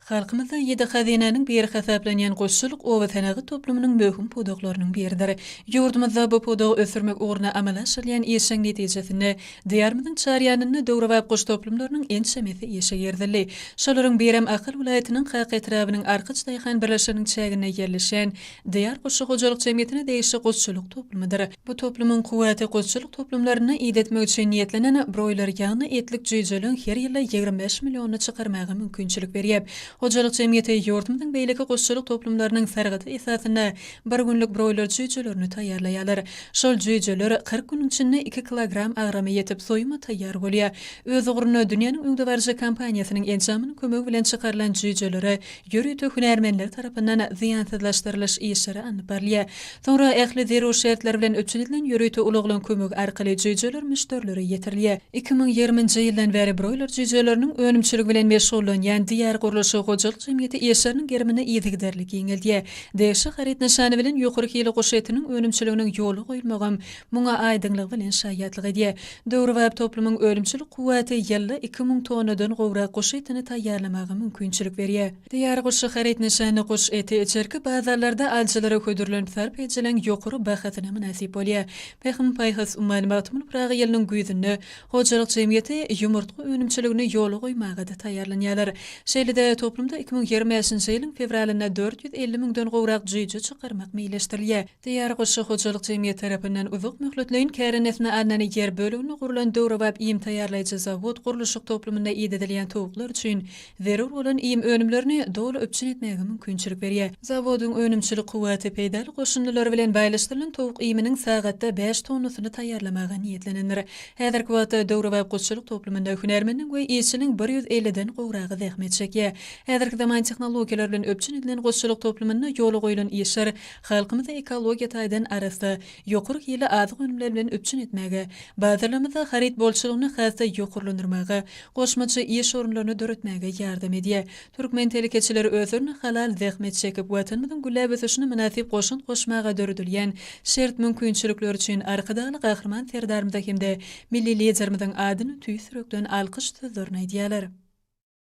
Halkymyzda ýedi hazinanyň biri hasaplanýan goşçuluk owa tanagy toplumynyň möhüm podaglarynyň biridir. Ýurdumyzda bu podagy ösürmek ugruna amal aşyrýan ýeşeň netijesinde diýarmyzyň çarýanyny döwrewap goş toplumlarynyň ensemesi ýeşegerdili. Şolaryň berem akyl vilayatynyň hak etrabynyň arkyç daýhan birleşiginiň çägine ýerleşen diýar goşy hojalyk jemgyýetine değişik goşçuluk toplumydyr. Bu toplumun kuwaty goşçuluk toplumlaryny iýetmek üçin niýetlenen broýlar ýagny etlik jüýjeliň her ýyly 25 milliony çykarmagy mümkinçilik berýär. Hojalyk jemgyýeti ýurdumyzyň beýleki goşçuluk toplumlarynyň fergati esasyna bir günlük broýlar jüýjelerini taýýarlaýarlar. Şol jüýjeler 40 gün içinde 2 kilogram agramy ýetip soýuma taýýar bolýar. Öz ugruna dünýäniň öňde barjy kompaniýasynyň enjamynyň kömegi bilen çykarylan jüýjelere ýöretde hünärmenler tarapyndan ziýansızlaşdyrylyş işleri anyp barlýar. Sonra ähli zero şertler bilen öpçülilen ýöretde ulaglan kömegi arkaly jüýjeler müşterilere ýetirilýär. 2020-nji ýyldan bäri broýlar jüýjeleriniň önümçiligi bilen meşgullanýan diýer guruluşy hojalyk jemgyýeti ýeşeriniň gerimine ýetigderlik ýeňildi. Değişik harit nişany bilen ýokary hili goş etiniň önümçiliginiň ýoly goýulmagam muňa aýdynlyk bilen şaýatlyk edýär. Döwrewap toplumyň ölümçilik kuwaty ýylda 2000 tonnadan gowrak goş etini taýýarlamagy mümkinçilik berýär. Diýer goşy harit nişany goş eti içerki bazarlarda aljylara ködürilen sarp edilen ýokary bahatyna münasip bolýar. Pähim paýhys ummanmatymyň pragy ýylynyň güýdünde hojalyk jemgyýeti ýumurtga önümçiligini ýoly goýmaga da taýýarlanýarlar. Şeýlede toplumda 2025-nji ýylyň fevralyna 450 miňden gowrak jüýje çykarmak meýleşdirilýär. Diýer goşy hojalyk jemgyýeti tarapyndan uzak möhletleýin kärenetine alnan ýer bölügine gurulan döwrewap iýim taýýarlaýjy zawod guruluşyk toplumynda ýedilen towuklar üçin zerur bolan iýim önümlerini dogry öpçün etmegi mümkinçilik berýär. Zawodyň önümçilik kuwaty peýdal goşunlary bilen baýlaşdyrylan towuk iýiminiň sagatda 5 tonnasyny taýýarlamaga niýetlenendir. Häzirki wagtda döwrewap goşçuluk toplumynda hünärmendiň we işçiniň 150-den gowragy zähmet çekýär. Häzirki zaman tehnologiýalar bilen öpçün edilen goşçuluk toplumyna ýoly goýulan işler halkymyza ekologiýa taýdan arasda ýokary hili azyk önümler bilen öpçün etmege, bazarlarymyzda harit bolşulugyny hasda ýokurlandyrmaga, goşmaçy iş orunlaryny döretmege ýardam edýär. Türkmen telekeçileri özlerini halal zähmet çekip watanymyzyň güllap ösüşine münasip goşun goşmaga döredilýän şert mümkinçilikler üçin arkadaly gahrman serdarymyza hemde milli liderimiziň adyny tüý sürekden alkyş sözlerini aýdýarlar.